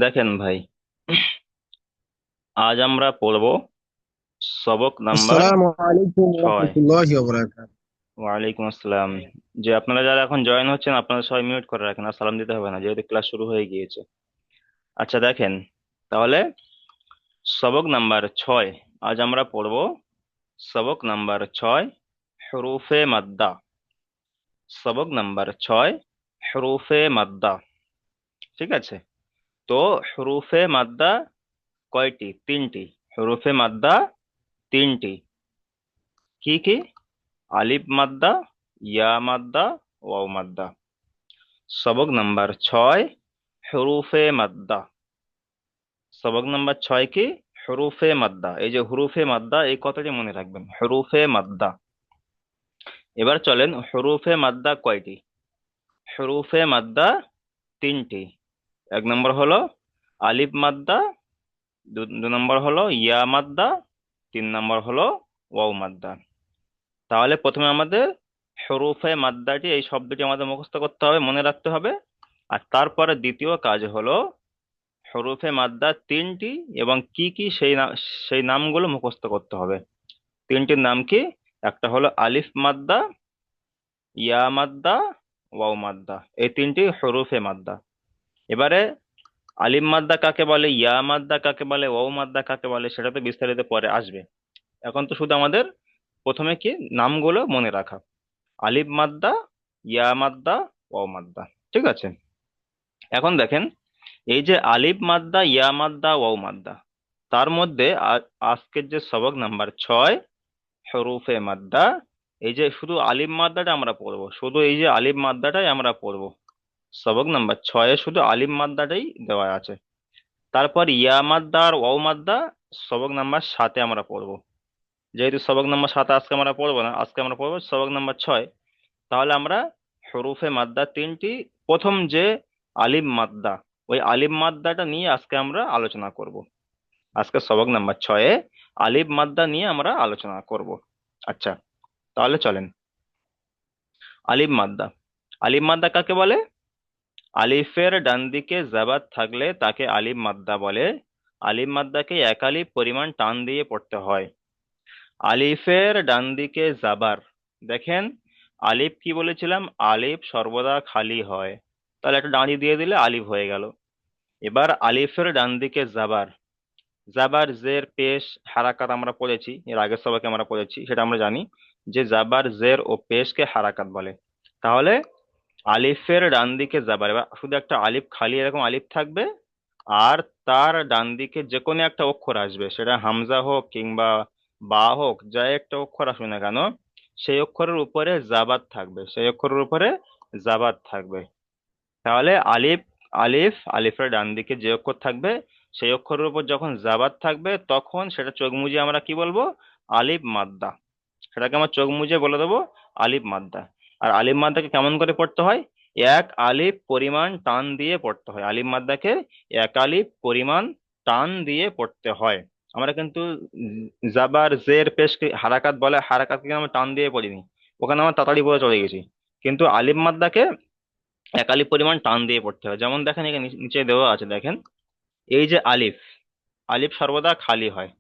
দেখেন ভাই, আজ আমরা পড়ব সবক নাম্বার আসসালামু আলাইকুম 6। রহমতুল্লাহি ওয়া বারাকাতুহু। ওয়ালাইকুম আসসালাম। যে আপনারা যারা এখন জয়েন হচ্ছেন, আপনারা সবাই মিউট করে রাখেন, আর সালাম দিতে হবে না, যেহেতু ক্লাস শুরু হয়ে গিয়েছে। আচ্ছা দেখেন, তাহলে সবক নাম্বার 6 আজ আমরা পড়ব। সবক নাম্বার 6, হরুফে মাদ্দা। সবক নাম্বার 6, হরুফে মাদ্দা। ঠিক আছে? তো হরুফে মাদ্দা কয়টি? তিনটি। হরুফে মাদ্দা তিনটি। কি কি? আলিফ মাদ্দা, ইয়া মাদ্দা, ওয়াও মাদ্দা। সবক নাম্বার 6, হরুফে মাদ্দা। সবক নাম্বার 6 কি? হরুফে মাদ্দা। এই যে হুরুফে মাদ্দা, এই কথাটি মনে রাখবেন, হরুফে মাদ্দা। এবার চলেন, হরুফে মাদ্দা কয়টি? হরুফে মাদ্দা তিনটি। এক নম্বর হলো আলিফ মাদ্দা, দু নম্বর হলো ইয়া মাদ্দা, তিন নম্বর হলো ওয়াও মাদ্দা। তাহলে প্রথমে আমাদের হরুফে মাদ্দাটি, এই শব্দটি আমাদের মুখস্থ করতে হবে, মনে রাখতে হবে। আর তারপরে দ্বিতীয় কাজ হলো হরুফে মাদ্দা তিনটি এবং কি কি সেই নামগুলো মুখস্থ করতে হবে। তিনটির নাম কি? একটা হলো আলিফ মাদ্দা, ইয়া মাদ্দা, ওয়াও মাদ্দা। এই তিনটি হরুফে মাদ্দা। এবারে আলিফ মাদ্দা কাকে বলে, ইয়া মাদ্দা কাকে বলে, ওয়াও মাদ্দা কাকে বলে, সেটা তো বিস্তারিত পরে আসবে। এখন তো শুধু আমাদের প্রথমে কি নামগুলো মনে রাখা। আলিফ মাদ্দা, ইয়া মাদ্দা, ওয়াও মাদ্দা। ঠিক আছে? এখন দেখেন, এই যে আলিফ মাদ্দা, ইয়া মাদ্দা, ওয়াও মাদ্দা, তার মধ্যে আজকের যে সবক নাম্বার 6, হরুফে মাদ্দা, এই যে শুধু আলিফ মাদ্দাটা আমরা পড়বো, শুধু এই যে আলিফ মাদ্দাটাই আমরা পড়বো। সবক নাম্বার 6-এ শুধু আলিফ মাদ্দাটাই দেওয়া আছে। তারপর ইয়া মাদ্দা আর ওয়াও মাদ্দা সবক নাম্বার 7-এ আমরা পড়বো। যেহেতু সবক নাম্বার 7 আজকে আমরা পড়বো না, আজকে আমরা পড়বো সবক নাম্বার 6। তাহলে আমরা হরুফে মাদ্দা তিনটি, প্রথম যে আলিফ মাদ্দা, ওই আলিফ মাদ্দাটা নিয়ে আজকে আমরা আলোচনা করব। আজকে সবক নাম্বার 6-এ আলিফ মাদ্দা নিয়ে আমরা আলোচনা করব। আচ্ছা, তাহলে চলেন। আলিফ মাদ্দা। আলিফ মাদ্দা কাকে বলে? আলিফের ডান দিকে জাবাত থাকলে তাকে আলিফ মাদ্দা বলে। আলিফ মাদ্দাকে এক আলিফ পরিমাণ টান দিয়ে পড়তে হয়। আলিফের ডান দিকে জাবার। দেখেন, আলিফ কি বলেছিলাম? আলিফ সর্বদা খালি হয়। তাহলে একটা ডাঁড়ি দিয়ে দিলে আলিফ হয়ে গেল। এবার আলিফের ডান দিকে জাবার। জাবার জের পেশ হারাকাত আমরা পড়েছি, এর আগের সবাইকে আমরা পড়েছি, সেটা আমরা জানি যে জাবার জের ও পেশকে হারাকাত বলে। তাহলে আলিফের ডান দিকে জাবার, এবার শুধু একটা আলিফ খালি এরকম আলিফ থাকবে, আর তার ডান দিকে যে কোনো একটা অক্ষর আসবে, সেটা হামজা হোক কিংবা বা হোক, যা একটা অক্ষর আসবে না কেন, সেই অক্ষরের উপরে জাবাত থাকবে, সেই অক্ষরের উপরে জাবাত থাকবে। তাহলে আলিফ, আলিফের ডান দিকে যে অক্ষর থাকবে, সেই অক্ষরের উপর যখন জাবাত থাকবে, তখন সেটা চোখ মুজে আমরা কি বলবো? আলিফ মাদ্দা। সেটাকে আমরা চোখ মুজে বলে দেবো আলিফ মাদ্দা। আর আলিফ মাদ্দাকে কেমন করে পড়তে হয়? এক আলিফ পরিমাণ টান দিয়ে পড়তে হয়। আলিফ মাদ্দাকে এক আলিফ পরিমাণ টান দিয়ে পড়তে হয়। আমরা কিন্তু জাবার জের পেশকে হারাকাত বলে, হারাকাতকে আমরা টান দিয়ে পড়িনি, ওখানে আমরা তাড়াতাড়ি পড়ে চলে গেছি। কিন্তু আলিফ মাদ্দাকে এক আলিফ পরিমাণ টান দিয়ে পড়তে হয়। যেমন দেখেন, এখানে নিচে দেওয়া আছে, দেখেন, এই যে আলিফ, আলিফ সর্বদা খালি হয়।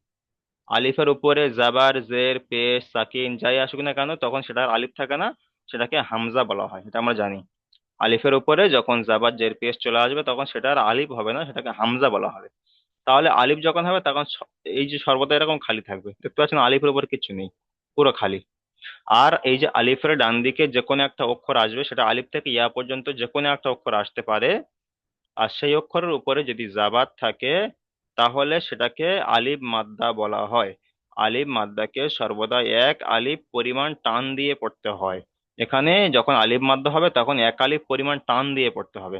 আলিফের উপরে জাবার জের পেশ সাকিন যাই আসুক না কেন, তখন সেটা আর আলিফ থাকে না, সেটাকে হামজা বলা হয়, এটা আমরা জানি। আলিফের উপরে যখন জাবার জের পেশ চলে আসবে, তখন সেটা আর আলিফ হবে না, সেটাকে হামজা বলা হবে। তাহলে আলিফ যখন হবে, তখন এই যে সর্বদা এরকম খালি থাকবে, দেখতে পাচ্ছেন আলিফের উপর কিছু নেই, পুরো খালি। আর এই যে আলিফের ডান দিকে যে কোনো একটা অক্ষর আসবে, সেটা আলিফ থেকে ইয়া পর্যন্ত যে কোনো একটা অক্ষর আসতে পারে, আর সেই অক্ষরের উপরে যদি জাবাত থাকে, তাহলে সেটাকে আলিফ মাদ্দা বলা হয়। আলিফ মাদ্দাকে সর্বদা এক আলিফ পরিমাণ টান দিয়ে পড়তে হয়। এখানে যখন আলিফ মাদ্দা হবে, তখন এক আলিফ পরিমাণ টান দিয়ে পড়তে হবে।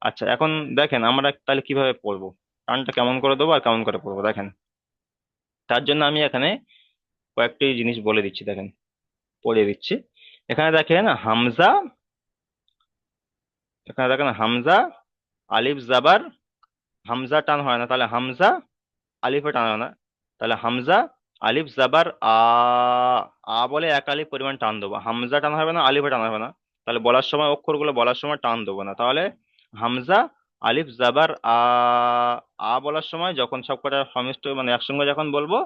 আচ্ছা, এখন দেখেন আমরা তাহলে কিভাবে পড়বো, টানটা কেমন করে দেবো আর কেমন করে পড়বো, দেখেন। তার জন্য আমি এখানে কয়েকটি জিনিস বলে দিচ্ছি, দেখেন, পড়িয়ে দিচ্ছি। এখানে দেখেন হামজা, এখানে দেখেন হামজা, আলিফ জাবার, হামজা টান হয় না, তাহলে হামজা, আলিফে টান হয় না, তাহলে হামজা, আলিফ জাবার আ, আ বলে এক আলিফ পরিমাণ টান দেবো, হামজা টান হবে না, আলিফে টান হবে না। তাহলে বলার সময়, অক্ষরগুলো বলার সময় টান দেবো না। তাহলে হামজা, আলিফ জাবার আ, আ বলার সময় যখন সবকটা সমিষ্ট মানে একসঙ্গে যখন বলবো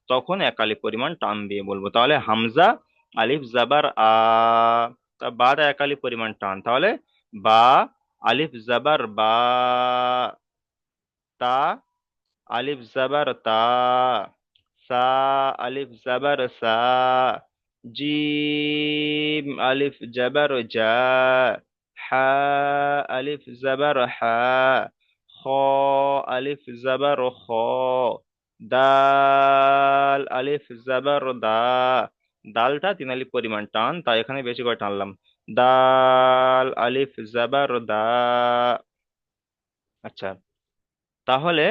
তখন এক আলিফ পরিমাণ টান দিয়ে বলবো। তাহলে হামজা আলিফ জাবার আ, তা বাটা এক আলিফ পরিমাণ টান, তাহলে বা আলিফ জাবার বা, তা আলিফ জাবার তা, সা আলিফ জাবার সা, জিম আলিফ জাবার জা, হা আলিফ জাবার হা, খ আলিফ জাবার খ, দাল আলিফ জাবার দা। দালটা তিন আলিফ পরিমাণ টান, তাই এখানে বেশি করে টানলাম। দাল আলিফ জাবার দা। আচ্ছা, তাহলে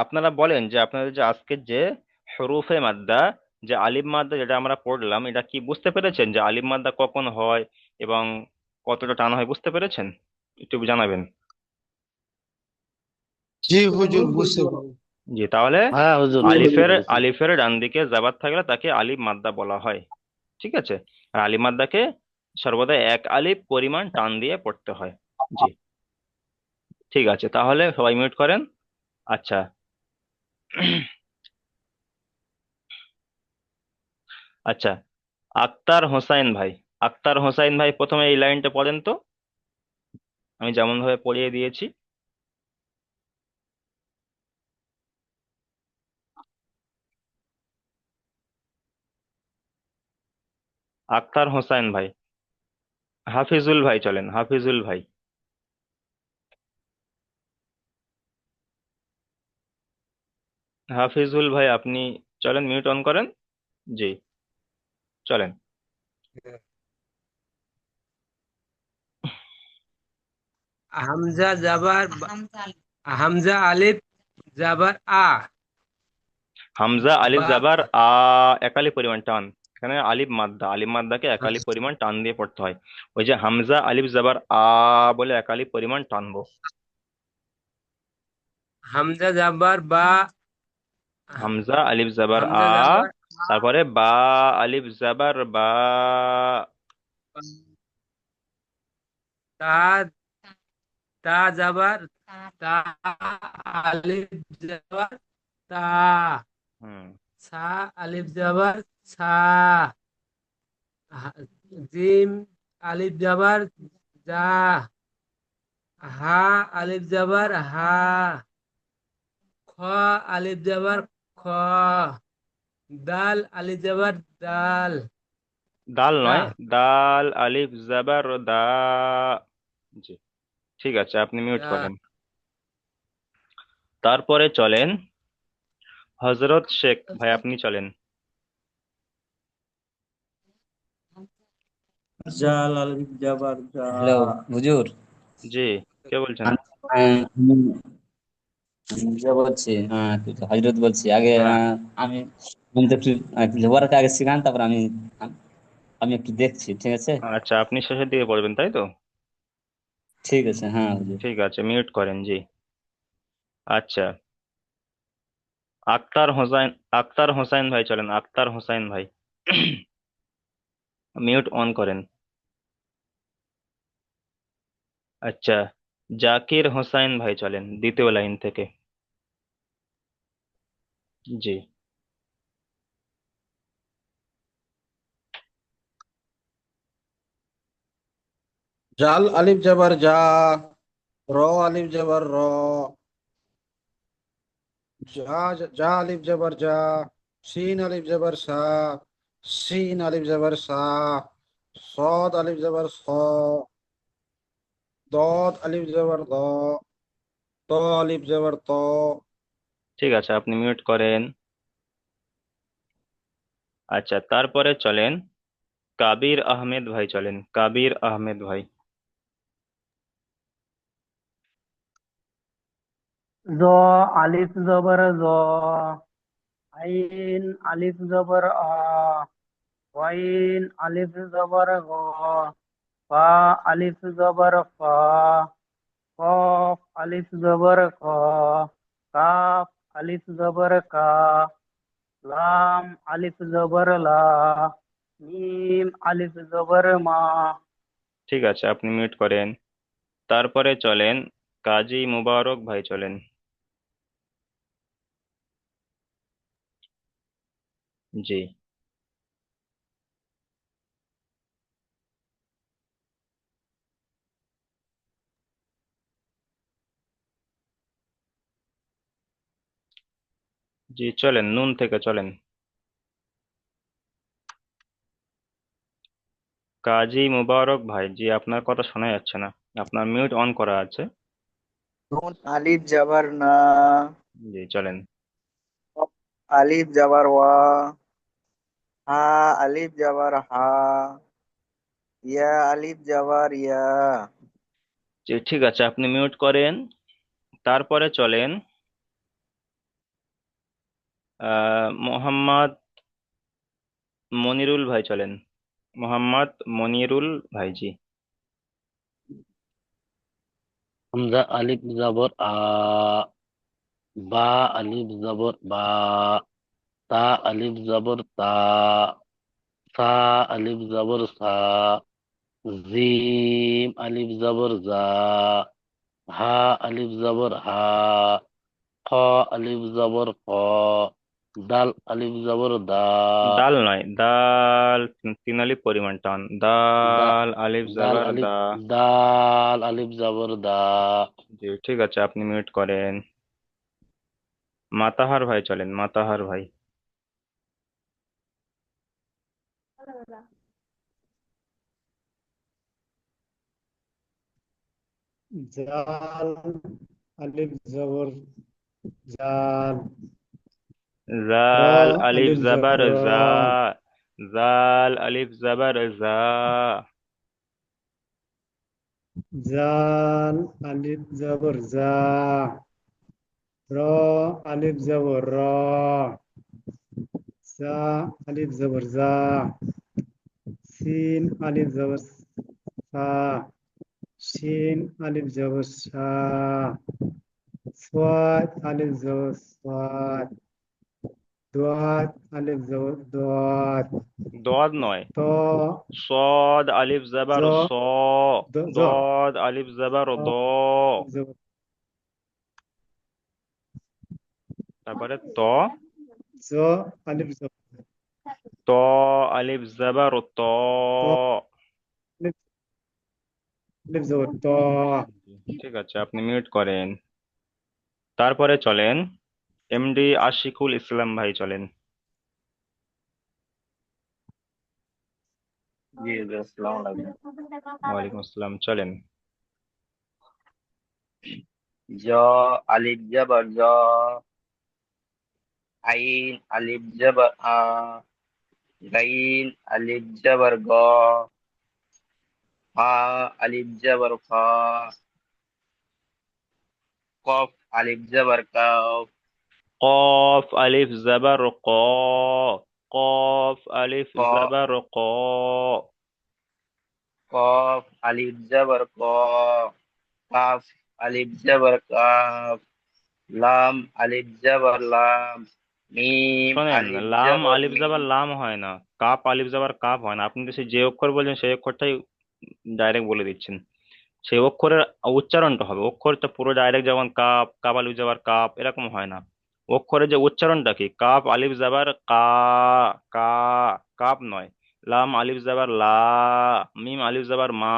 আপনারা বলেন যে আপনাদের যে আজকের যে হরুফে মাদ্দা, যে আলিফ মাদ্দা যেটা আমরা পড়লাম, এটা কি বুঝতে পেরেছেন যে আলিফ মাদ্দা কখন হয় এবং কতটা টান হয়, বুঝতে পেরেছেন? একটু জানাবেন। জি হুজুর, বুঝতে পারি। জি, তাহলে হ্যাঁ হুজুর, বুঝতে আলিফের পেরেছি। আলিফের ডান দিকে জাবাত থাকলে তাকে আলিফ মাদ্দা বলা হয়। ঠিক আছে? আর আলিফ মাদ্দাকে সর্বদা এক আলিফ পরিমাণ টান দিয়ে পড়তে হয়। জি, ঠিক আছে, তাহলে সবাই মিউট করেন। আচ্ছা। আচ্ছা, আক্তার হোসাইন ভাই, আক্তার হোসাইন ভাই প্রথমে এই লাইনটা পড়েন তো, আমি যেমন ভাবে পড়িয়ে দিয়েছি। আক্তার হোসাইন ভাই। হাফিজুল ভাই চলেন, হাফিজুল ভাই। হাফিজুল ভাই আপনি চলেন, মিউট অন করেন। জি, চলেন। হামজা জাবার হামজা আলিফ জাবার আ, হামজা আলিফ বা জাবার আ, একালি পরিমাণ টান। এখানে আলিফ মাদ্দা, আলিফ মাদ্দাকে একালি পরিমাণ টান দিয়ে পড়তে হয়। ওই যে হামজা আলিফ জাবার আ বলে একালি পরিমাণ টানবো। হামজা জাবার বা, হামজা আলিফ জাবার হামজা আ, জাবার তারপরে বা আলিফ জাবার বা। তা, তা জাবার তা, আলিফ জাবার তা, হুম। সা আলিফ জাবার সা, জিম আলিফ জাবার জা, হা আলিফ জাবার হা, খ আলিফ জাবার খ, দাল আলিফ জাবার দাল, দাল দা, নয়, দাল আলিফ জাবার দা। জি, ঠিক আছে, আপনি মিউট দা। করেন। তারপরে চলেন হজরত শেখ ভাই, আপনি চলেন। জাল আলিফ জাবার জা। হ্যালো হুজুর। জি, কে বলছেন? আমি যা বলছি, হ্যাঁ হজরত বলছি আগে। হ্যাঁ। আমি আমি তো একটু লেবারকে আগে শিখান, তারপর আমি একটু দেখছি, ঠিক আছে? আচ্ছা, আপনি শেষের দিকে পড়বেন তাই তো? ঠিক আছে, হ্যাঁ হুজুর। ঠিক আছে, মিউট করেন। জি, আচ্ছা। আক্তার হোসাইন, আক্তার হোসাইন ভাই চলেন, আক্তার হোসাইন ভাই। মিউট অন করেন। আচ্ছা, জাকির হোসাইন ভাই চলেন দ্বিতীয় লাইন থেকে। জি। জাল আলিফ জাবার জা, র আলিফ জাবার র, জা জা আলিফ জাবার জা, সিন আলিফ জাবার সা, সিন আলিফ জাবার সা, সদ আলিফ জাবার স, দদ আলিফ জাবার দ, ত আলিফ জাবার ত। ঠিক আছে, আপনি মিউট করেন। আচ্ছা, তারপরে চলেন কাবির আহমেদ ভাই চলেন, কাবির আহমেদ ভাই। জ আলিফ জবর জ, আইন আলিফ জবর আ, ওয়াইন আলিফ জবর গ, ফা আলিফ জবর ফা, কফ আলিফ জবর ক, কাফ আলিফ জবর কা, লাম আলিফ জবর লা, মিম আলিফ জবর মা। ঠিক আছে, আপনি মিউট করেন। তারপরে চলেন কাজী মুবারক ভাই চলেন। জি জি চলেন, নুন থেকে চলেন। কাজী মুবারক ভাই, জি আপনার কথা শোনা যাচ্ছে না, আপনার মিউট অন করা আছে। নুন আলিফ জাবার না, জি চলেন। আলিফ জাবার ওয়া, হা আলিফ জাবার হা, ইয়া আলিফ জাবার ইয়া। জি ঠিক আছে, আপনি মিউট করেন। তারপরে চলেন মোহাম্মদ মনিরুল ভাই চলেন। মোহাম্মদ মনিরুল ভাই, জি। হামজা আলিফ জবর আ, বা আলিফ জবর বা, তা আলিফ জবর তা, সা আলিফ জবর সা, জিম আলিফ জবর জা, হা আলিফ জবর হা, খ আলিফ জবর খ, দাল আলিফ জবর দা, দাল নয়, দাল, তিন আলিফ পরিমাণ টান, দা দাল আলিফ দাল জবর আলিফ দা। দাল আলিফ জবর দা। জি ঠিক আছে, আপনি মিউট করেন। মাতাহার ভাই চলেন, মাতাহার ভাই। জাল আলিফ জবর জাল, র জাল আলিফ আলিফ জবর জবর র, জা, জাল আলিফ জবর জা। জাল আলিফ জবর জা, র আলিফ জবর র, জা আলিফ জবর জা, সিন আলিফ জবর সা, শিন আলিফ জবর সা, সোয়াদ আলিফ জবর সোয়াদ, দোয়াত আলিফ জবর দোয়াত, দদ নয়, ত صاد আলিফ জ জবর স, জ দদ আলিফ জবর দ, জবর তারপরে ত, জ আলিফ জবর ত আলিফ জবর ত। ত আলিফ আলিফ জবর ত। ঠিক আছে, আপনি মিউট করেন। তারপরে চলেন এমডি আশিকুল ইসলাম ভাই চলেন। জি জি, আসসালামু আলাইকুম। ওয়ালাইকুম আসসালাম চলেন। জ আলিফ জাবার জ, আইন আলিফ জাবার আ, গাইন আলিফ জাবার গ, ফা আলিফ জাবার ফা, কফ আলিফ জাবার কাফ, قاف ألف زبر قا، قاف ألف ক زبر قا। কফ আলিফ জাবার ক, কাফ আলিফ জাবার কাফ, লাম আলিফ জাবার লাম, মিম শোনেন, আলিফ লাম জাবার আলিফ মিম। যাবার লাম হয় না, কাপ আলিফ যাবার কাপ হয় না। আপনি তো সেই যে অক্ষর বলছেন সেই অক্ষরটাই ডাইরেক্ট বলে দিচ্ছেন। সেই অক্ষরের উচ্চারণটা হবে, অক্ষরটা পুরো ডাইরেক্ট যেমন কাপ, কাপ আলিফ যাবার কাপ এরকম হয় না। অক্ষরের যে উচ্চারণটা কি, কাপ আলিফ যাবার কা, কা, কাপ নয়। লাম আলিফ যাবার লা, মিম আলিফ যাবার মা।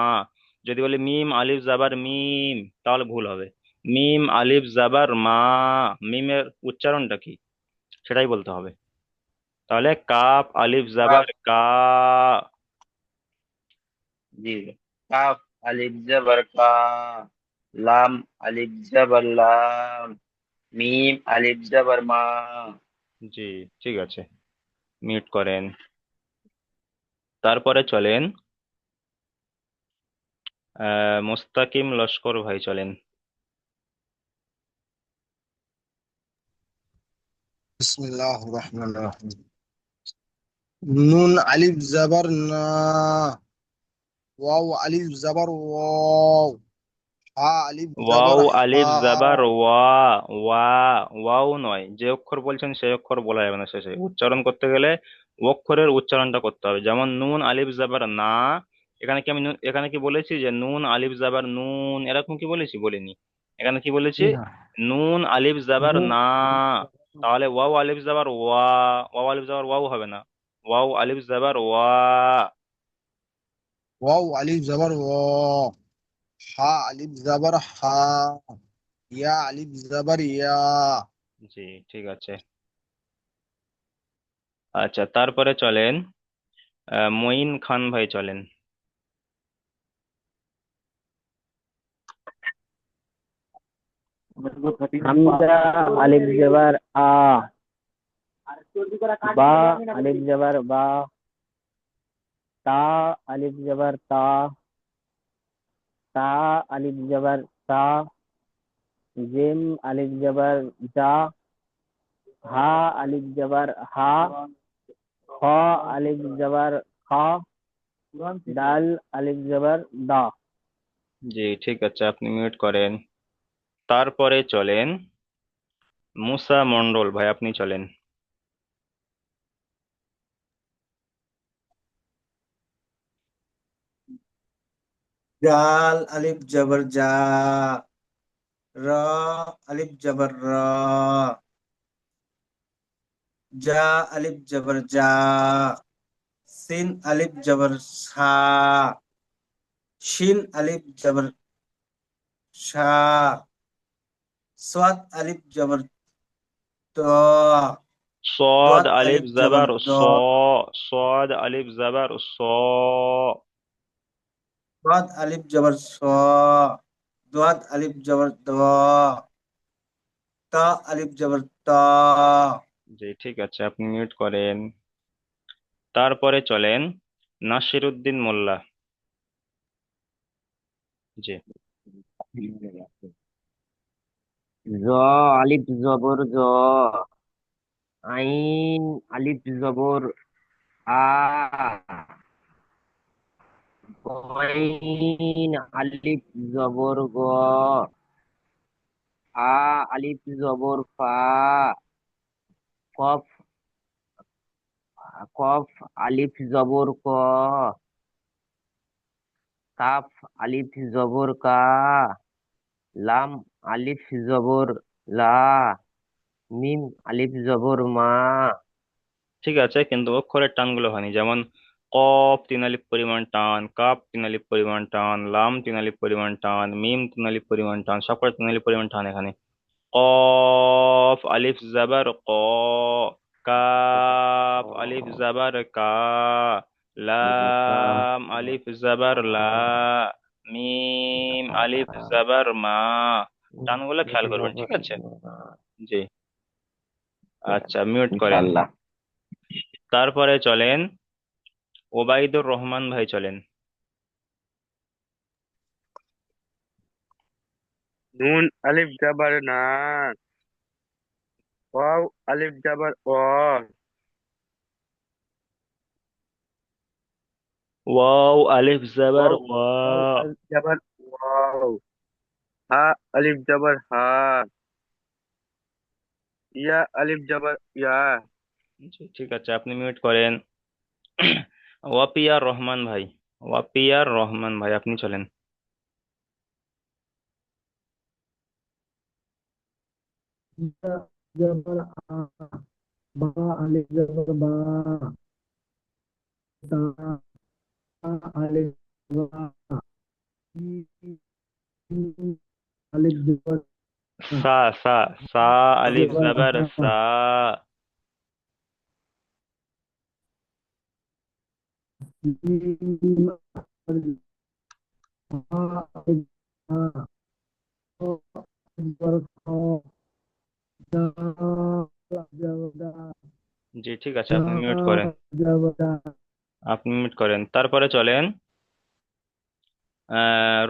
যদি বলি মিম আলিফ যাবার মিম, তাহলে ভুল হবে। মিম আলিফ যাবার মা, মিমের উচ্চারণটা কি সেটাই বলতে হবে। তাহলে কাপ আলিফ কাফ, জাবার কা। জি জি। কাফ আলিফ জাবার কা, লাম আলিফ জাবার লাম, মিম আলিফ জাবার মা। জি ঠিক আছে, মিউট করেন। তারপরে চলেন মোস্তাকিম লস্কর ভাই চলেন। বিসমিল্লাহির রহমানির রহিম। নুন আলিফ জবর না, ওয়াও আলিফ জবর ওয়াও, হা আলিফ জবর ওয়াও হা, আলিফ জাবার ওয়া, ওয়া, ওয়াও নয়, যে অক্ষর বলছেন সেই অক্ষর বলা যাবে না শেষে। উচ্চারণ করতে গেলে অক্ষরের উচ্চারণটা করতে হবে। যেমন নুন আলিফ জাবার না, এখানে কি আমি এখানে কি বলেছি যে নুন আলিফ জাবার নুন, এরকম কি বলেছি? বলিনি। এখানে কি বলেছি? জি হ্যাঁ। নুন আলিফ জাবার নুন না, তাহলে ওয়াও আলিফ জাবার ওয়া, ওয়াও আলিফ জাবার ওয়াও হবে না, ওয়াও আলিফ জাবার ওয়া। ওয়াও আলিফ জবর ও, হা আলিফ জবর হা, ইয়া আলিফ জবর ইয়া। জি ঠিক আছে। আচ্ছা তারপরে চলেন মঈন খান ভাই চলেন। হামজা আলিফ জবর আ, বা আলিফ জবর বা, তা আলিফ জবর তা, তা আলিফ জবর তা, জিম আলিফ জবর জা, হা আলিফ জবর হা, খ আলিফ জবর খা, দাল আলিফ জবর দা। জি ঠিক আছে, আপনি মিউট করেন। তারপরে চলেন মুসা মন্ডল ভাই, আপনি চলেন। জাল আলিফ জবর জা, র আলিফ জবর র, জা আলিফ জবর জা, সিন আলিফ জবর সা, শিন আলিফ জবর শা, সাদ আলিফ জবর ত, صاد দাদ আলিফ আলিফ জবর জাবার দ, স, صاد আলিফ জাবার স। দাদ আলিফ জবর স, দাদ আলিফ জবর দ, তা আলিফ জবর তা। জি ঠিক আছে, আপনি মিউট করেন। তারপরে চলেন নাসিরুদ্দিন মোল্লা। জি। জ আলিফ জবর জ, আইন আলিফ জবর আ, গইন আলিফ জবর গ, আ আলিফ জবর ফা, কফ কফ আলিফ জবর ক, কাফ আলিফ জবর কা, লাম আলিফ জবর লা, মিম আলিফ জবর মা। ঠিক আছে, কিন্তু অক্ষরের টানগুলো হয়নি, যেমন কফ 3 আলিফ পরিমাণ টান, কাপ 3 আলিফ পরিমাণ টান, লাম 3 আলিফ পরিমাণ টান, মিম 3 আলিফ পরিমাণ টান, সবকটা 3 আলিফ পরিমাণ টান এখানে। কফ আলিফ জাবার ক, কাফ আলিফ জাবার কা, লাম আলিফ জাবার লা, মিম আলিফ জাবার মা। টানগুলো খেয়াল করবেন, ঠিক আছে? জি। আচ্ছা মিউট করেন। ইনশাআল্লাহ। তারপরে চলেন ওবাইদুর রহমান ভাই চলেন। নুন আলিফ জবর না, ওয়াও আলিফ জবর ও, ওয়াও আলিফ জাবার ওয়াও ওয়া, ওয়াও আলিফ জবর ওয়াও, হা আলিফ জবর হা, ইয়া আলিফ জবর ইয়া। জি ঠিক আছে, আপনি মিউট করেন। ওয়াপিয়ার রহমান ভাই, ওয়াপিয়ার রহমান ভাই আপনি চলেন। ইয়া জবর আ, বা আলিফ জবর বা, তা আলিফ বা, ই আলিফ জবর আ, সা সা সা আলিফ জবর জাবার হা, সা, জিম আলিফ হা আলিফ হা, খ আলিফ জবর খ, দা জবর দা, জি ঠিক আছে, দা আপনি মিউট করেন। জবর দা। আপনি মিউট করেন। তারপরে চলেন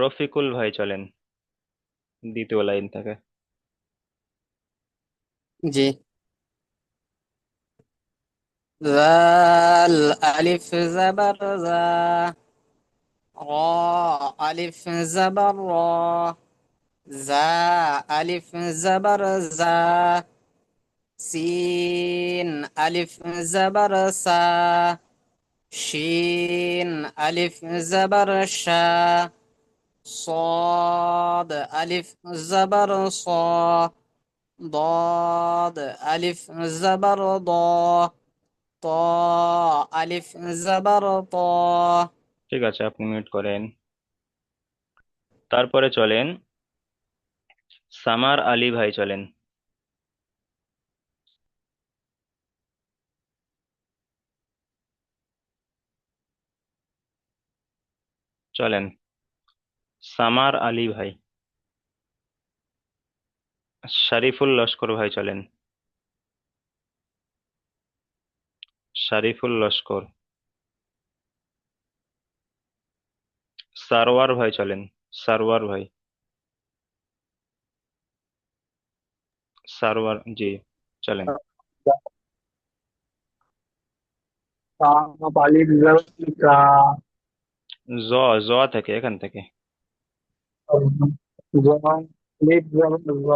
রফিকুল ভাই চলেন, দ্বিতীয় লাইন থেকে। জি। জাল আলিফ জাবার জা, র আলিফ জাবার র, জা আলিফ জাবার জা, সিন আলিফ জাবার সা, শিন আলিফ জাবার শা, صاد ألف زبر صا ضاد ألف زبر ضا طا ألف زبر طا ঠিক আছে, আপনি মিউট করেন। তারপরে চলেন সামার আলী ভাই, চলেন। চলেন সামার আলী ভাই। শরীফুল লস্কর ভাই, চলেন। শরীফুল লস্কর। সারওয়ার ভাই, চলেন। সারওয়ার ভাই। সারওয়ার জি, চলেন। আলিফ জবর কা জ, জ থেকে, এখান থেকে। আলিফ জবর জ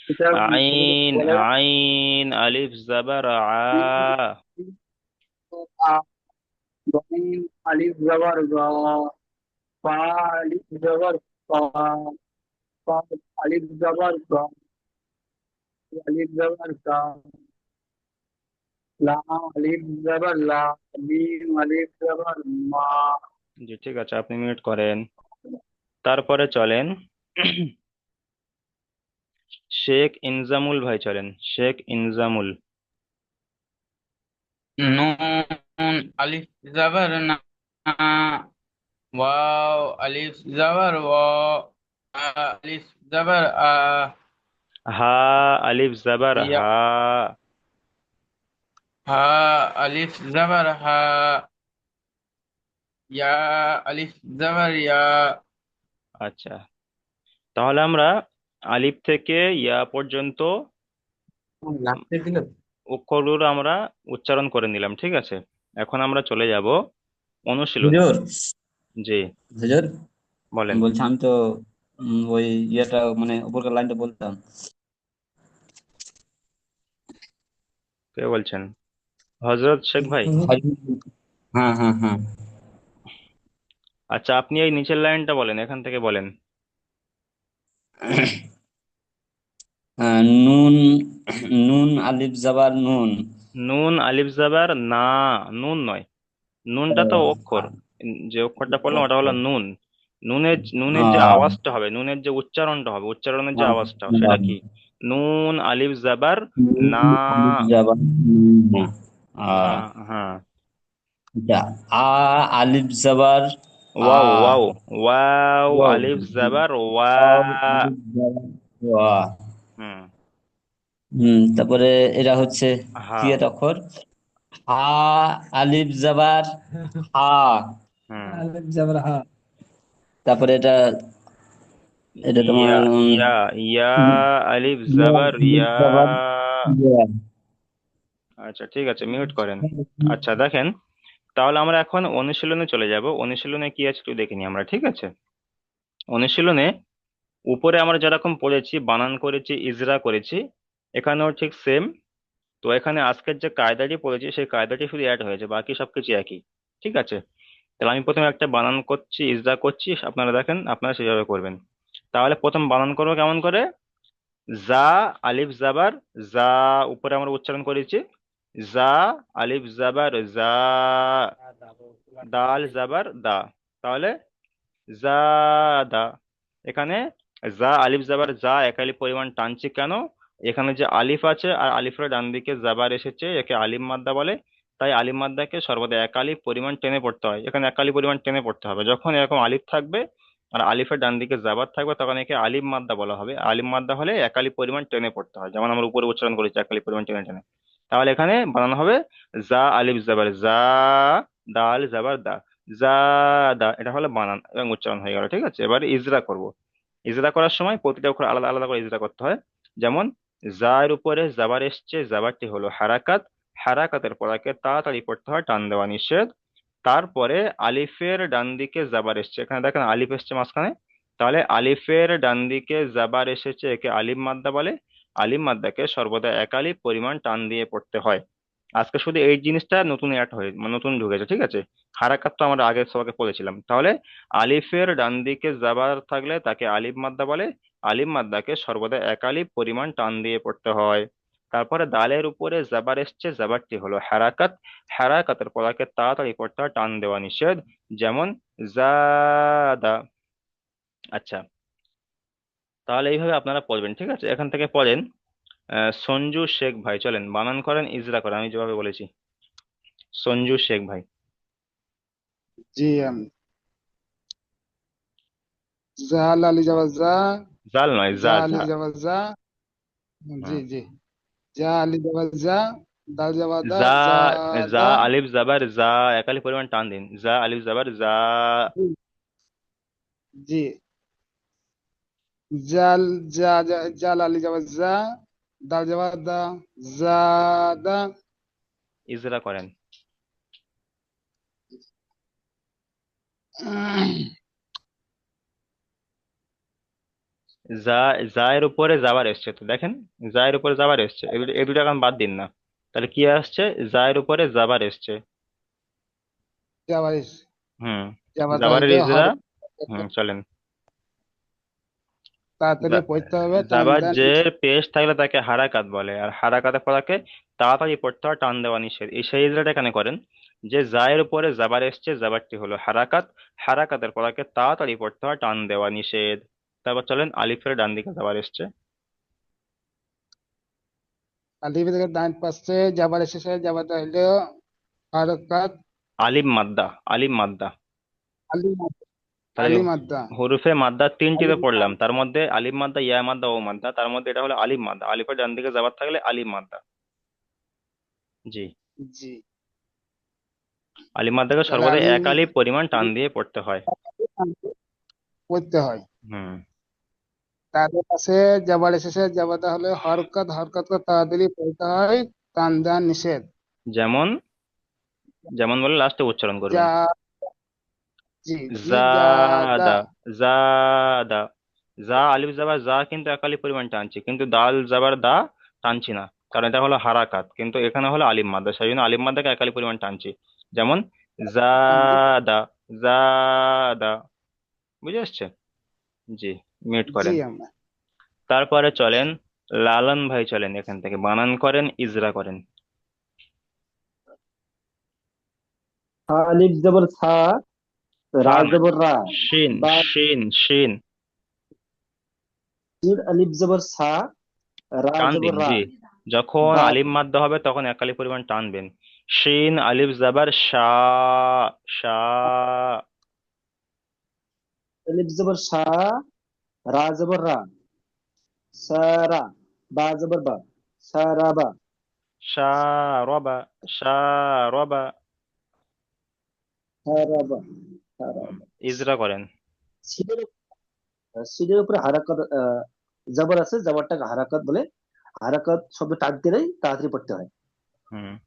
এটা আইন, বলে আইন আলিফ জাবার আ। আলিফ জবর গ পা আলিফ জবর পা পা আলিফ জবর গ আলিফ জবর কা লাম আলিফ জবর লা মিম আলিফ জবর মা জি, ঠিক আছে, আপনি মিউট করেন। তারপরে চলেন শেখ ইনজামুল ভাই, চলেন। শেখ ইনজামুল। নুন আলিফ জবর না ওয়াও আলিফ জবর ওয়া আলিফ জবর আ হা আলিফ জাবার ইয়া হা। হা আলিফ জবর হা ইয়া আলিফ জবর ইয়া আচ্ছা, তাহলে আমরা আলিফ থেকে ইয়া পর্যন্ত অক্ষরগুলো আমরা উচ্চারণ করে নিলাম, ঠিক আছে। এখন আমরা চলে যাব অনুশীলনে। হুজুর, জি, হুজুর বলেন। বলছি আমি তো ওই ইয়েটা মানে উপরকার লাইনটা বলতাম। কে বলছেন? হজরত শেখ ভাই। হ্যাঁ হ্যাঁ হ্যাঁ। আচ্ছা, আপনি এই নিচের লাইনটা বলেন, এখান থেকে বলেন। নুন, নুন আলিফ জাবার নুন। নুন আলিফ জাবার না, নুন নয়। নুনটা তো অক্ষর, যে অক্ষরটা পড়লাম ওটা হলো নুন। নুনের নুনের যে আওয়াজটা হবে, নুনের যে উচ্চারণটা হবে, উচ্চারণের যে আওয়াজটা হবে, সেটা কি? নুন আলিফ জাবার না। আলিফ জাবার না। হ্যাঁ। আ আলিফ জাবার আ। ওয়াও, ওয়াও, ওয়াও ওয়াও, আলিফ জাবার ওয়া। আলিফ জাবার ওয়া। হুম। তারপরে এটা হচ্ছে কি হ্যাঁ। এটা অক্ষর? হা আলিফ জাবার হা। হুম। আলিফ জবর হা। তারপরে এটা এটা তোমার ইয়া, ইয়া, ইয়া আলিফ ইয়া জাবার আলিফ ইয়া। জাবার ইয়া। আচ্ছা, ঠিক আছে, মিউট করেন। আচ্ছা, দেখেন, তাহলে আমরা এখন অনুশীলনে চলে যাব। অনুশীলনে কি আছে একটু দেখে নিই আমরা, ঠিক আছে। অনুশীলনে উপরে আমরা যেরকম পড়েছি, বানান করেছি, ইজরা করেছি, এখানেও ঠিক সেম। তো এখানে আজকের যে কায়দাটি পড়েছি সেই কায়দাটি শুধু অ্যাড হয়েছে, বাকি সবকিছু একই, ঠিক আছে। তাহলে আমি প্রথমে একটা বানান করছি, ইজরা করছি, আপনারা দেখেন, আপনারা সেভাবে করবেন। তাহলে প্রথম বানান করবো কেমন করে? জা আলিফ জাবার জা, উপরে আমরা উচ্চারণ করেছি জা আলিফ জাবার জা, দাল জাবার দা। তাহলে জা দা। এখানে জা আলিফ জাবার জা একালি পরিমাণ টানছি কেন? এখানে যে আলিফ আছে আর আলিফের ডান দিকে জাবার এসেছে, একে আলিম মাদ্দা বলে। তাই আলিম মাদ্দাকে সর্বদা একালি পরিমাণ টেনে পড়তে হয়, এখানে একালি পরিমাণ টেনে পড়তে হবে। যখন এরকম আলিফ থাকবে আর আলিফের ডান দিকে জাবার থাকবে, তখন একে আলিম মাদ্দা বলা হবে। আলিম মাদ্দা হলে একালি পরিমাণ টেনে পড়তে হয়, যেমন আমরা উপরে উচ্চারণ করেছি একালি পরিমাণ টেনে টেনে। তাহলে এখানে বানানো হবে জা আলিফ জাবার জা, দাল জাবার দা, জাদা। এটা হলো বানান এবং উচ্চারণ হয়ে গেল, ঠিক আছে। এবার ইজরা করব। ইজরা করার সময় প্রতিটা অক্ষর আলাদা আলাদা করে ইজরা করতে হয়। যেমন জার উপরে জাবার এসছে, জাবারটি হলো হারাকাত, হারাকাতের পরাকে তাড়াতাড়ি পড়তে হয়, টান দেওয়া নিষেধ। তারপরে আলিফের ডান দিকে জাবার এসছে, এখানে দেখেন আলিফ এসছে মাঝখানে, তাহলে আলিফের ডান দিকে জাবার এসেছে, একে আলিম মাদ্দা বলে। আলিম মাদ্দাকে সর্বদা এক আলিফ পরিমাণ টান দিয়ে পড়তে হয়। আজকে শুধু এই জিনিসটা নতুন অ্যাড হয়ে মানে নতুন ঢুকেছে, ঠিক আছে। হারাকাত তো আমরা আগে সবাইকে পড়েছিলাম। তাহলে আলিফের ডান দিকে জাবার থাকলে তাকে আলিফ মাদ্দা বলে। আলিফ মাদ্দাকে সর্বদা এক আলিফ পরিমাণ টান দিয়ে পড়তে হয়। তারপরে দালের উপরে জাবার এসছে, জাবারটি হলো হারাকাত। হারাকাতের পলাকে তাড়াতাড়ি পড়তে হয়, টান দেওয়া নিষেধ। যেমন জাদা। আচ্ছা, তাহলে এইভাবে আপনারা পড়বেন, ঠিক আছে। এখান থেকে পড়েন। সঞ্জু শেখ ভাই, চলেন বানান করেন, ইজরা করেন, আমি যেভাবে বলেছি। সঞ্জু শেখ ভাই। জি জাল আলি যাবার যা, জাল নয়, যা যা আলি যা। যাবার যা। জি হুম। জি, যা আলি যাবার যা, দাল যাবার দা, যা, যা যা দা। আলিফ জাবার যা, একালি পরিমাণ টান দিন, যা আলিফ জাবার যা। জি, জাল, জাল আলি যাবার যা, দাল যাবার দা, যা দা। ইজরা করেন। যা, এর উপরে যাবার এসছে, তো দেখেন এর উপরে যাবার এসছে, এই দুটো এখন বাদ দিন না। তাহলে কি আসছে? এর উপরে যাবার এসছে। যাবার, হুম। যাবার যাবারের হইলে ইজরা। হর হুম, চলেন। তাড়াতাড়ি পড়তে হবে, টান জাবার দেন। জের পেশ থাকলে তাকে হারাকাত বলে, আর হারাকাতের পরাকে তাড়াতাড়ি পড়তে হয়, টান দেওয়া নিষেধ। এই সেই ইজরাটা এখানে করেন, যে জায়ের উপরে জাবার এসছে, জাবারটি হলো হারাকাত। হারাকাতের পরাকে তাড়াতাড়ি পড়তে হয়, টান দেওয়া নিষেধ। তারপর চলেন, আলিফের ডান দিকে জাবার এসছে। আলিফ থেকে ডান পাশে যাবার এসেছে, যাবারটা হইলো হরকত। আলিম মাদ্দা, আলিম মাদ্দা। আলি, তাহলে আলি মাদ্দা। হরুফে মাদ্দা আলি তিনটিতে পড়লাম, তার মধ্যে আলিম মাদ্দা, ইয়া মাদ্দা, ও মাদ্দা, তার মধ্যে এটা হলো আলিম মাদ্দা। আলিফের ডান দিকে জাবার থাকলে আলিম মাদ্দা। জি। জি, আলিম মাদ্দাকে তাহলে সর্বদা আলি এক আলিফ পরিমাণ টান দিয়ে পড়তে হয়। পড়তে হয়। হুম। তাদের পাশে যাবার এসেছে, যাবারটা হলো হরকত। হরকতকে তাড়াতাড়ি পড়তে হয়, টান দেন নিষেধ। যেমন, যেমন বলে লাস্টে উচ্চারণ করবেন। যা, জি জি, যা দা। জাদা, জাদা। যা আলিফ জাবার যা কিন্তু একালি পরিমাণ টানছি, কিন্তু দাল জাবার দা টানছি না, কারণ এটা হলো হারাকাত, কিন্তু এখানে হলো আলিম মাদ্দা, সেই জন্য আলিম মাদ্দাকে একালি পরিমাণ টানছি। যেমন জাদা, জাদা। বুঝে আসছে? জি। মিউট জি করেন। আমরা। তারপরে চলেন, লালন ভাই, চলেন এখান থেকে বানান করেন, ইজরা করেন। আলিফ জবর সা, সা রা নয়, জবর রা, শিন, বা শিন, শিন। সির আলিফ জবর সা, রা টান দিন, জবর রা, জি। যখন বা আলিফ মাদ্দা হবে তখন একালি পরিমাণ টানবেন। শিন আলিফ জাবার শা, শা। আলিফ জবর সা, রা জবর রা, সারা, বা জবর বা, সারাবা, শা রবা, শা রবা। সারাবা, সারাবা। ইজরা করেন। সিরের সিরের উপরে হারাকাত জবর আছে, জবরটাকে হারাকাত বলে। হারাকাত শব্দ টাক দিলেই তাড়াতাড়ি পড়তে হয়। হুম।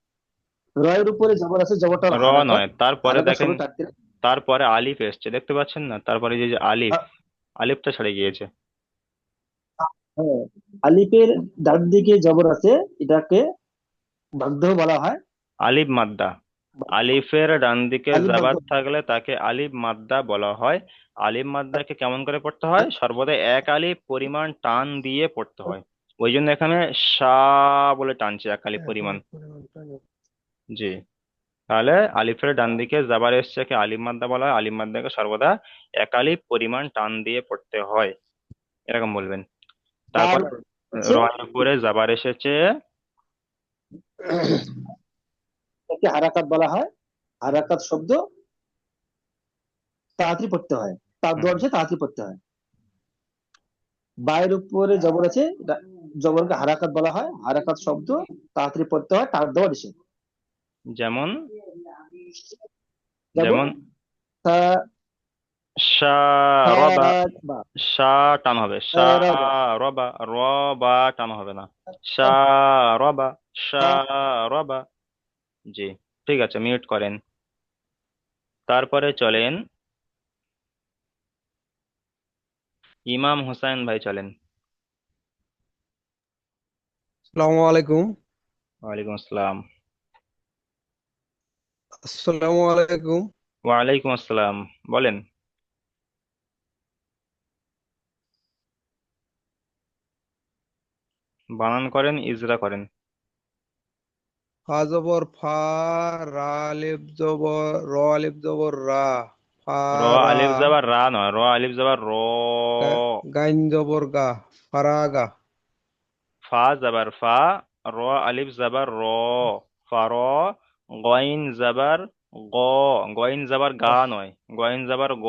রয়ের উপরে জবর আছে, জবরটা হলো র হারাকাত। নয়, তারপরে হারাকাত দেখেন, শব্দ টাক দিলে, তারপরে আলিফ এসছে, দেখতে পাচ্ছেন না? তারপরে যে যে আলিফ, আলিফটা ছেড়ে গিয়েছে। হ্যাঁ, আলিফের ডান দিকে জবর আছে, এটাকে বাগদহ বলা হয়। আলিফ মাদ্দা। আলিফের ডান দিকে আলিফ জাবার বাগদহ। থাকলে তাকে আলিফ মাদ্দা বলা হয়। আলিফ মাদ্দাকে কেমন করে পড়তে হয়? সর্বদা এক আলিফ পরিমাণ টান দিয়ে পড়তে হয়। ওই জন্য এখানে সা বলে টানছে, এক আলিফ পরিমাণ। জি। তাহলে আলিফের ডান দিকে জাবার এসছে, কে আলিফ মাদ্দা বলা হয়। আলিফ মাদ্দাকে সর্বদা এক আলিফ পরিমাণ টান দিয়ে পড়তে হয়, এরকম বলবেন। তার তারপর হচ্ছে রয়ের উপরে জাবার এসেছে। একে হারাকাত বলা হয়। হারাকাত শব্দ তাড়াতাড়ি পড়তে হয়, তার হুম। দোয়ার তাড়াতাড়ি পড়তে হয়। বায়ের উপরে জবর আছে, জবরকে হারাকাত বলা হয়। হারাকাত শব্দ তাড়াতাড়ি পড়তে হয়, তার দেওয়া নিষেধ। যেমন, যেমন যেমন সা- সা রবা, সারাবা, সা টান হবে, সা সারাবা, রবা, রবা টান হবে না। সা রবা, সা রবা। জি। ঠিক আছে, মিউট করেন। তারপরে চলেন, ইমাম হোসেন ভাই, চলেন। আসসালামু আলাইকুম। ওয়ালাইকুম আসসালাম। আসসালামু আলাইকুম। ওয়ালাইকুম আসসালাম, বলেন। বানান করেন, ইজরা করেন। ফা জবর ফা, রা আলিফ জবর র আলিফ জবর রা, র ফারা। আলিফ যাবার রা নয়, র আলিফ যাবার র। গাইন জবর গা, ফারাগা। ফা যাবার ফা, র আলিফ যাবার র, ফার। গইন যাবার গ, গইন যাবার গা নয়, গইন যাবার গ।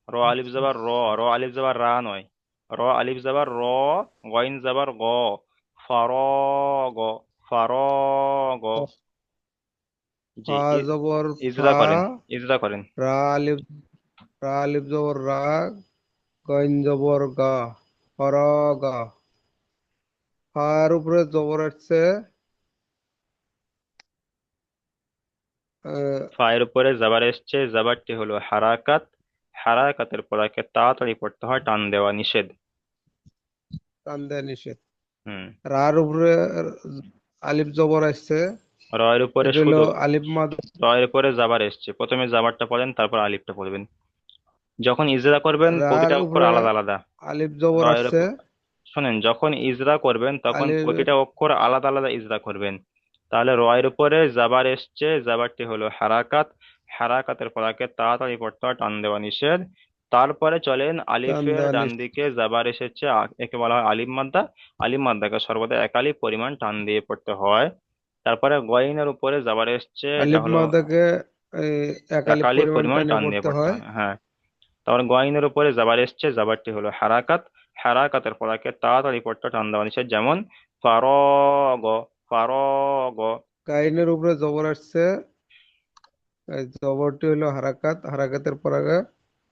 র আলিফ যাবার র, র আলিফ যাবার রা নয়, র আলিফ যাবার র, গইন যাবার গ। ফার গ, ফার গ। জি ফা জবর ইজরা ফা, করেন, ইজরা করেন। রা আলিফ রা আলিফ জবর রা, গাইন জবর গা, ফারাগা। ফার উপরে জবর আসছে, ফায়ের উপরে জাবার এসছে, জাবারটি হলো হারাকাত। হারাকাতের পরাকে তাড়াতাড়ি পড়তে হয়, টান দেওয়া নিষেধ। টান দেয়া নিষেধ। হুম। রার উপরে আলিফ জবর আসছে, রয়ের উপরে এটা হলো শুধু, আলিফ মাদ। রয়ের উপরে জাবার এসছে, প্রথমে জাবারটা পড়েন, তারপর আলিফটা পড়বেন। যখন ইজরা করবেন রার প্রতিটা অক্ষর উপরে আলাদা আলাদা। আলিফ জবর রয়ের আসছে, উপর, শোনেন, যখন ইজরা করবেন তখন আলিফ প্রতিটা অক্ষর আলাদা আলাদা ইজরা করবেন। তাহলে রয়ের উপরে জাবার এসছে, জাবারটি হলো হারাকাত। হারাকাতের পরাকে তাড়াতাড়ি পড়তে হয়, টান দেওয়া নিষেধ। তারপরে চলেন টান আলিফের দেওয়া ডান নিষেধ। দিকে জাবার এসেছে, একে বলা হয় আলিফ মাদ্দা। আলিফ মাদ্দাকে সর্বদা এক আলিফ পরিমাণ টান দিয়ে পড়তে হয়। তারপরে গয়নের উপরে জাবার এসছে, এটা আলিফ হলো মাদাকে এই এক এক আলিফ আলিফ পরিমাণ পরিমাণ টানে টান দিয়ে পড়তে পড়তে হয়। হয়, হ্যাঁ। তারপর গয়নের উপরে জাবার এসছে, জাবারটি হলো হারাকাত। হারাকাতের পরাকে তাড়াতাড়ি পড়তে হয়, টান দেওয়া নিষেধ, যেমন ফারগ, ফারগ। গাইনের উপরে জবর আসছে, এই জবরটি হলো হারাকাত, হারাকাতের পর আগে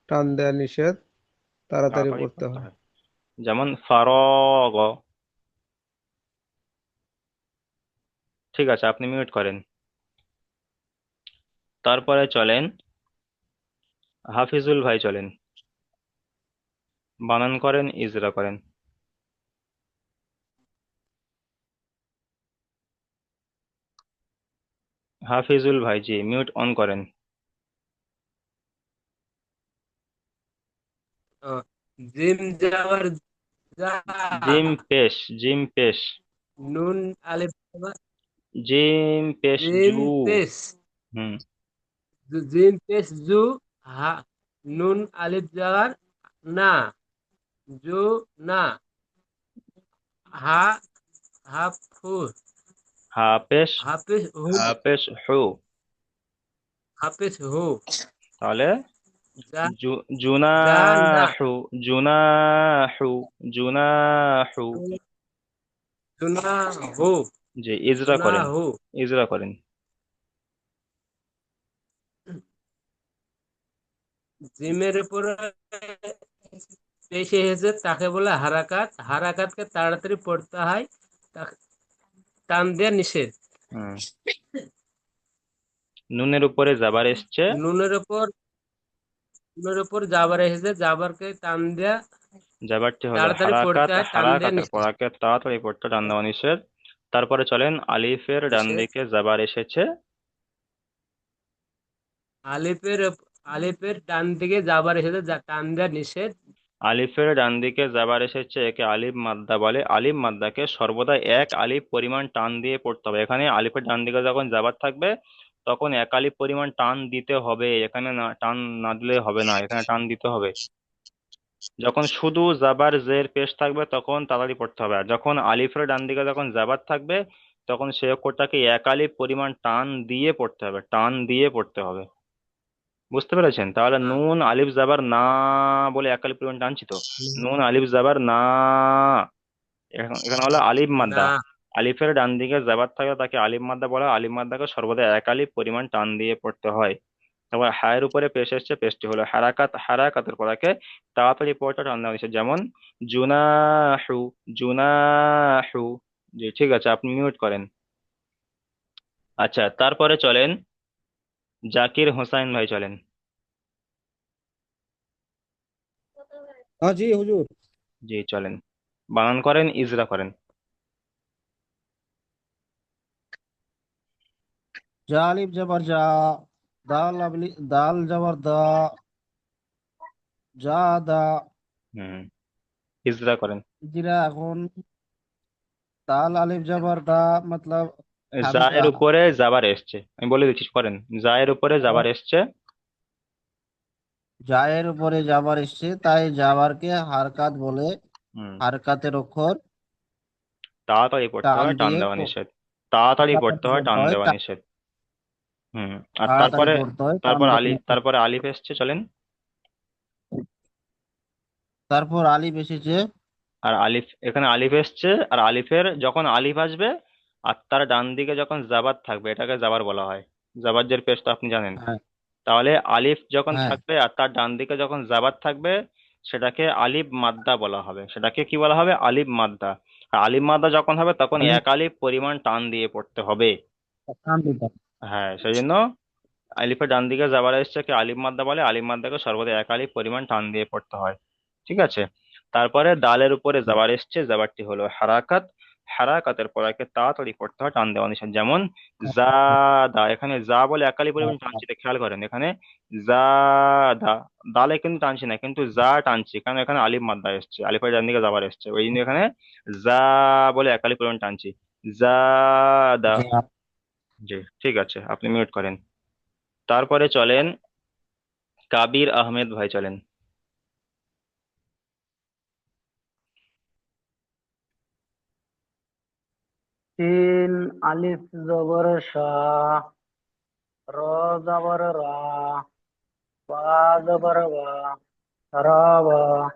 টান দেয়া নিষেধ, তাড়াতাড়ি তাড়াতাড়ি পড়তে পড়তে হয়। হয়, যেমন ফারগ। ঠিক আছে, আপনি মিউট করেন। তারপরে চলেন হাফিজুল ভাই, চলেন। বানান করেন, ইজরা করেন। হাফিজুল ভাই, জি মিউট অন করেন। ও, জিম যাওয়ার যা, জিম পেশ, জিম পেশ। নুন আলিফ যাবার জিম পেশ জিম জু। পেশ, হুম। জিম পেশ জু, হা নুন আলিফ যাওয়ার না, জু না, হা হাফু, হাফেশ, হাফিজ হু, হাফেশ হু। হাফিজ হু, তাহলে যা যা না, জুনাহু, জুনাহু, জুনাহু। জুনা হু, জি ইজরা জুনা করেন, হু। ইজরা করেন। জিমের উপরে পেশে এসেছে, তাকে বলে হারাকাত। হারাকাতকে তাড়াতাড়ি পড়তে হয়, তাকে টান দেওয়া নিষেধ। হুম। নুনের উপরে জাবার এসছে, নুনের উপর, নুনের উপর জাবার এসেছে, জাবারকে টান দেয়া, জাবারটি হলো তাড়াতাড়ি পড়তে হারাকাত। হয়, টান দেয়া হারাকাতের নিষেধ। পরাকে তাড়াতাড়ি পড়তে টান দেওয়া নিষেধ। তারপরে চলেন আলিফের ডান নিষেধ। দিকে জাবার এসেছে, আলিফের আলিফের ডান দিকে জাবার এসেছে, টান দেয়া নিষেধ। আলিফের ডান দিকে জাবার এসেছে, একে আলিফ মাদ্দা বলে। আলিফ মাদ্দাকে সর্বদা এক আলিফ পরিমাণ টান দিয়ে পড়তে হবে। এখানে আলিফের ডান দিকে যখন জাবার থাকবে তখন এক আলিফ পরিমাণ টান দিতে হবে, এখানে না, টান না দিলে হবে না, এখানে টান দিতে হবে। যখন শুধু জাবার জের পেশ থাকবে তখন তাড়াতাড়ি পড়তে হবে, আর যখন আলিফের ডান দিকে যখন জাবার থাকবে তখন সে অক্ষরটাকে এক আলিফ পরিমাণ টান দিয়ে পড়তে হবে, টান দিয়ে পড়তে হবে। বুঝতে পেরেছেন? তাহলে নুন আলিফ জাবার না বলে এক আলিফ পরিমাণ টানছি তো, নুন আলিফ জাবার না। এখন এখানে হলো আলিফ মাদ্দা। না, আলিফের ডান দিকে জাবার থাকে তাকে আলিফ মাদ্দা বলা হয়। আলিফ মাদ্দাকে সর্বদা এক আলিফ পরিমাণ টান দিয়ে পড়তে হয়। তারপর হায়ের উপরে পেশ এসছে, পেশটি হলো হারাকাত। হারাকাতের পরাকে তাড়াতাড়ি পড়তে টান দেওয়া হয়েছে, যেমন জুনাহু, জুনাহু। জি ঠিক আছে, আপনি মিউট করেন। আচ্ছা, তারপরে চলেন জাকির হোসাইন ভাই, চলেন। हाँ जी हुजूर। জি চলেন, বানান করেন, ইজরা করেন। जा अलिफ जबर जा, দাল জবর দা, জা দা। হুম, ইজরা করেন। জিরা এখন দাল আলিফ জবর দা মতলব জায়ের হামজা। উপরে জাবার এসছে, আমি বলে দিচ্ছি করেন। জায়ের উপরে জাবার এসছে। জায়ের উপরে জাবার এসছে, তাই জাবারকে হারকাত বলে। হুম, হারকাতের অক্ষর তাড়াতাড়ি পড়তে টান হয়, টান দিয়ে দেওয়া নিষেধ। তাড়াতাড়ি পড়তে তাড়াতাড়ি হয়, পড়তে টান হয়, দেওয়া নিষেধ। হুম, আর তাড়াতাড়ি তারপরে পড়তে হয়, টান তারপর দিতে আলিফ, নিষেধ। তারপরে আলিফ এসছে, চলেন। তারপর আলিফ এসেছে। আর আলিফ, এখানে আলিফ এসছে, আর আলিফের যখন আলিফ আসবে আর তার ডান দিকে যখন জাবার থাকবে, এটাকে জাবার বলা হয়। জাবারজের পেশ তো আপনি জানেন। হ্যাঁ, তাহলে আলিফ যখন হ্যাঁ। থাকবে আর তার ডান দিকে যখন জাবার থাকবে, সেটাকে আলিফ মাদ্দা বলা হবে। সেটাকে কি বলা হবে? আলিফ মাদ্দা। আর আলিফ মাদ্দা যখন হবে তখন আলিফ এক আলিফ পরিমাণ টান দিয়ে পড়তে হবে। টান দিতে হয়। হ্যাঁ, সেই জন্য আলিফের ডান দিকে যাবার এসছে কি আলিফ মাদ্দা বলে। আলিফ মাদ্দাকে সর্বদা এক আলিফ পরিমাণ টান দিয়ে পড়তে হয়। ঠিক আছে। তারপরে দালের উপরে যাবার এসছে, যাবারটি হলো হারাকাত। হারাকাতের পরাকে তাড়াতাড়ি পড়তে হয়, টান দেওয়া নিষেধ। যেমন জা দা, এখানে যা বলে এক আলিফ পরিমাণ টানছি, এটা খেয়াল করেন। এখানে জা দা, দালে কিন্তু টানছি না, কিন্তু যা টানছি, কারণ এখানে আলিফ মাদ্দা এসছে, আলিফের ডান দিকে যাবার এসছে, ওই জন্য এখানে যা বলে এক আলিফ পরিমাণ টানছি। জা দা। যা- জি, ঠিক আছে, আপনি মিউট করেন। তারপরে চলেন কাবির আহমেদ ভাই, চলেন। সিন আলিফ জবর শা, র জবর রা, বা জবর বা, রা বা।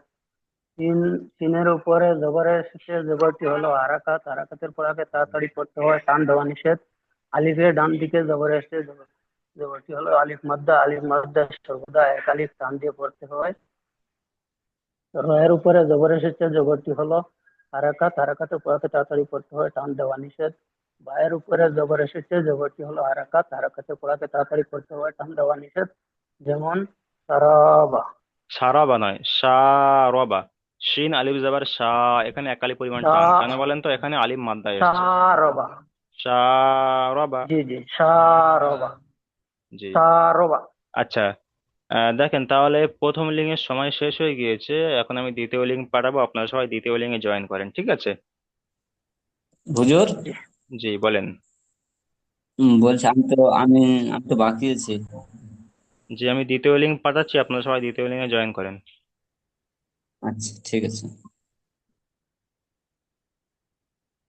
সিন, সিনের উপরে জবরের শেষে জবরটি হলো হারাকাত। হারাকাতের পড়াকে তাড়াতাড়ি পড়তে হয়, টান দেওয়া নিষেধ। আলিফের ডান দিকে জবর এসে জবরটি হলো আলিফ মাদ্দা। আলিফ মাদ্দা সর্বদা এক আলিফ টান দিয়ে পড়তে হয়। রয়ের উপরে জবর এসেছে, জবরটি হলো হারাকাত। হারাকাতের পড়াকে তাড়াতাড়ি পড়তে হয়, টান দেওয়া নিষেধ। বায়ের উপরে জবর এসেছে, জবরটি হলো হারাকাত। হারাকাতের পড়াকে তাড়াতাড়ি পড়তে হয়, টান দেওয়া নিষেধ। যেমন সারাবা। সারাবা নয়, সারবা। শিন আলিফ জাবার শাহ, এখানে এক আলিফ পরিমাণ টান, কেন বলেন তো? এখানে আলিফ মাদ্দা এসছে। সারবা। সারবা। জি জি, সারবা। জি। সারবা। আচ্ছা, দেখেন তাহলে প্রথম লিঙ্কের সময় শেষ হয়ে গিয়েছে। এখন আমি দ্বিতীয় লিঙ্ক পাঠাবো, আপনারা সবাই দ্বিতীয় লিঙ্কে জয়েন করেন, ঠিক আছে? হুজুর। জি, বলেন। বলছি আমি তো বাকি আছি। জি, আমি দ্বিতীয় লিঙ্ক পাঠাচ্ছি, আপনারা সবাই দ্বিতীয় লিঙ্কে জয়েন করেন। আচ্ছা, ঠিক আছে।